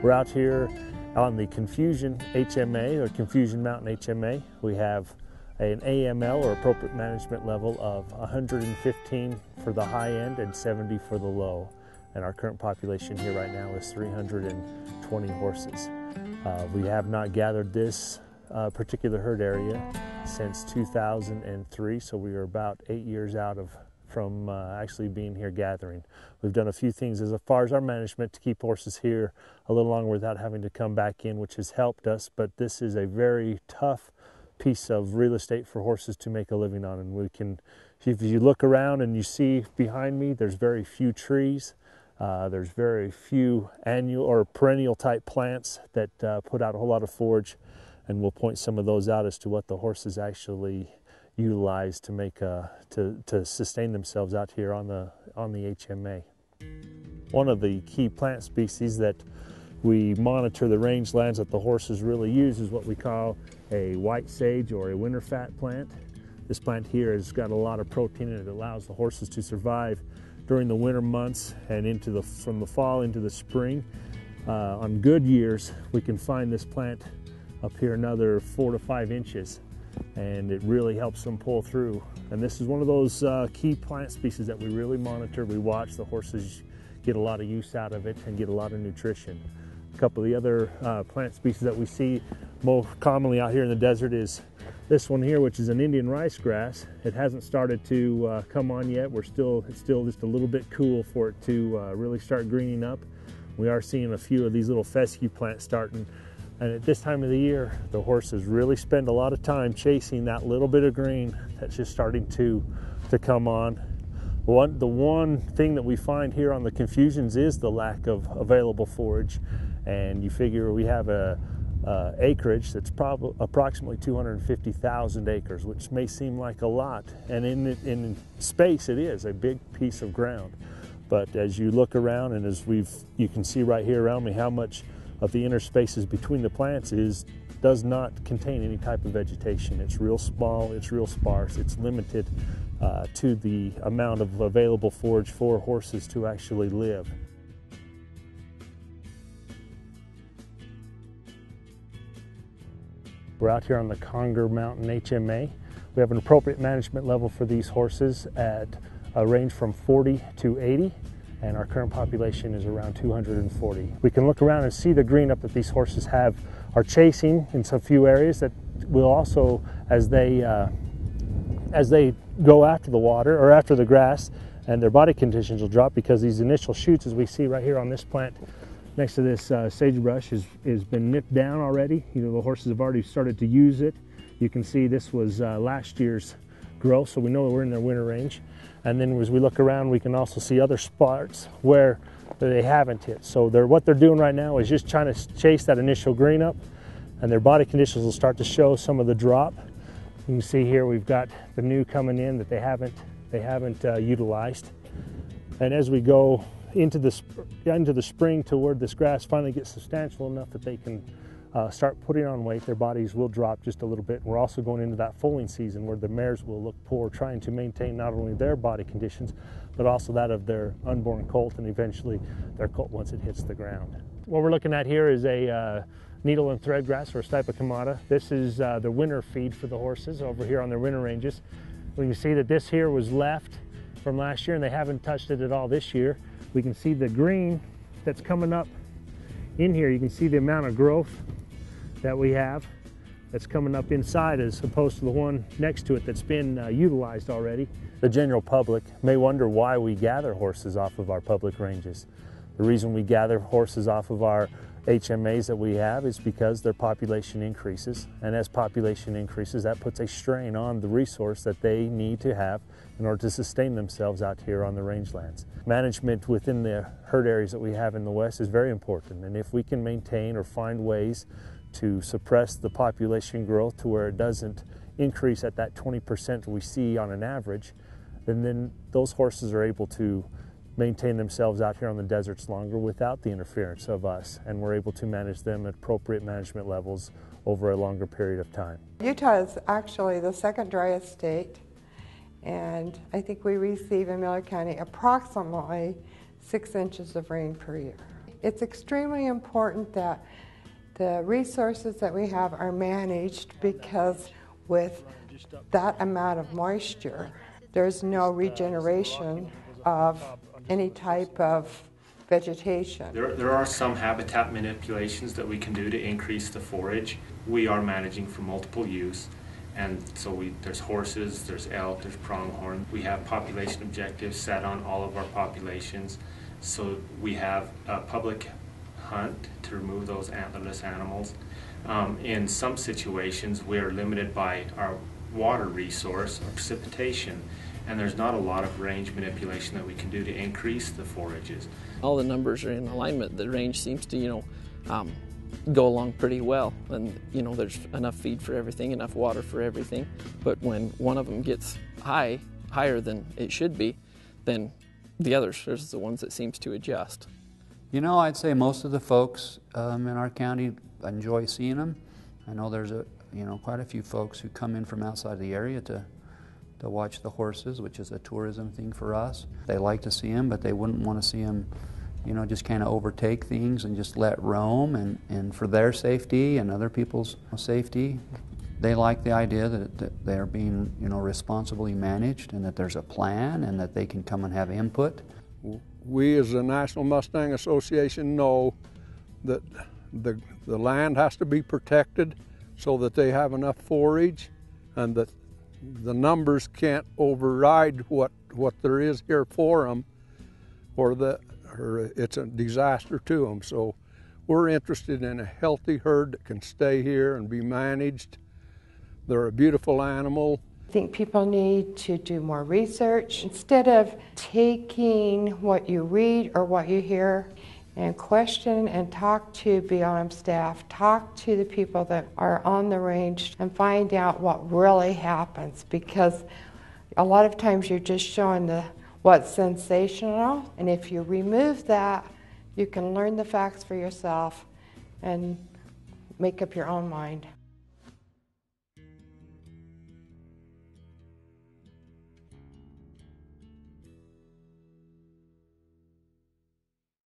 We're out here on the Confusion HMA, or Confusion Mountain HMA. We have an AML, or appropriate management level, of 115 for the high end and 70 for the low. And our current population here right now is 320 horses. We have not gathered this particular herd area since 2003, so we are about 8 years out from actually being here gathering. We've done a few things as far as our management to keep horses here a little longer without having to come back in, which has helped us, but this is a very tough piece of real estate for horses to make a living on. And we can, if you look around and you see behind me, there's very few trees. There's very few annual or perennial type plants that put out a whole lot of forage, and we'll point some of those out as to what the horses actually utilize to make to sustain themselves out here on the HMA. One of the key plant species that we monitor the rangelands that the horses really use is what we call a white sage, or a winter fat plant. This plant here has got a lot of protein, and it allows the horses to survive during the winter months and from the fall into the spring. On good years, we can find this plant up here another 4 to 5 inches, and it really helps them pull through. And this is one of those key plant species that we really monitor. We watch the horses get a lot of use out of it and get a lot of nutrition. A couple of the other plant species that we see most commonly out here in the desert is this one here, which is an Indian rice grass. It hasn't started to come on yet. It's still just a little bit cool for it to really start greening up. We are seeing a few of these little fescue plants starting. And at this time of the year, the horses really spend a lot of time chasing that little bit of green that's just starting to come on. The one thing that we find here on the Confusions is the lack of available forage. And you figure we have a acreage that's probably approximately 250,000 acres, which may seem like a lot. And in space, it is a big piece of ground. But as you look around, and as you can see right here around me, how much of the inner spaces between the plants does not contain any type of vegetation. It's real small, it's real sparse, it's limited to the amount of available forage for horses to actually live. We're out here on the Conger Mountain HMA. We have an appropriate management level for these horses at a range from 40 to 80. And our current population is around 240. We can look around and see the green up that these horses are chasing in some few areas that will also, as they go after the water or after the grass, and their body conditions will drop, because these initial shoots, as we see right here on this plant next to this sagebrush, has been nipped down already. You know, the horses have already started to use it. You can see this was last year's growth, so we know we're in their winter range. And then as we look around, we can also see other spots where they haven't hit. So what they're doing right now is just trying to chase that initial green up, and their body conditions will start to show some of the drop. You can see here we've got the new coming in that they haven't utilized. And as we go into the spring to where this grass finally gets substantial enough that they can start putting on weight, their bodies will drop just a little bit. We're also going into that foaling season where the mares will look poor, trying to maintain not only their body conditions, but also that of their unborn colt, and eventually their colt once it hits the ground. What we're looking at here is a needle and thread grass, or Stipa camata. This is the winter feed for the horses over here on their winter ranges. We can see that this here was left from last year, and they haven't touched it at all this year. We can see the green that's coming up in here. You can see the amount of growth that we have that's coming up inside, as opposed to the one next to it that's been utilized already. The general public may wonder why we gather horses off of our public ranges. The reason we gather horses off of our HMAs that we have is because their population increases, and as population increases, that puts a strain on the resource that they need to have in order to sustain themselves out here on the rangelands. Management within the herd areas that we have in the West is very important, and if we can maintain or find ways to suppress the population growth to where it doesn't increase at that 20% we see on an average, then those horses are able to maintain themselves out here on the deserts longer without the interference of us, and we're able to manage them at appropriate management levels over a longer period of time. Utah is actually the second driest state, and I think we receive in Miller County approximately 6 inches of rain per year. It's extremely important that the resources that we have are managed, because with that amount of moisture, there's no regeneration of any type of vegetation. There are some habitat manipulations that we can do to increase the forage. We are managing for multiple use, and so there's horses, there's elk, there's pronghorn. We have population objectives set on all of our populations. So we have a public hunt to remove those antlerless animals. In some situations, we're limited by our water resource or precipitation, and there's not a lot of range manipulation that we can do to increase the forages. All the numbers are in alignment. The range seems to, go along pretty well, and there's enough feed for everything, enough water for everything. But when one of them gets higher than it should be, then the others are the ones that seems to adjust. I'd say most of the folks in our county enjoy seeing them. I know there's quite a few folks who come in from outside the area to watch the horses, which is a tourism thing for us. They like to see them, but they wouldn't want to see them, just kind of overtake things and just let roam. And for their safety and other people's safety, they like the idea that they're being, responsibly managed, and that there's a plan and that they can come and have input. We as the National Mustang Association know that the land has to be protected so that they have enough forage, and that the numbers can't override what there is here for them, or it's a disaster to them. So we're interested in a healthy herd that can stay here and be managed. They're a beautiful animal. I think people need to do more research. Instead of taking what you read or what you hear, and question and talk to BLM staff, talk to the people that are on the range, and find out what really happens, because a lot of times you're just showing what's sensational, and if you remove that, you can learn the facts for yourself and make up your own mind.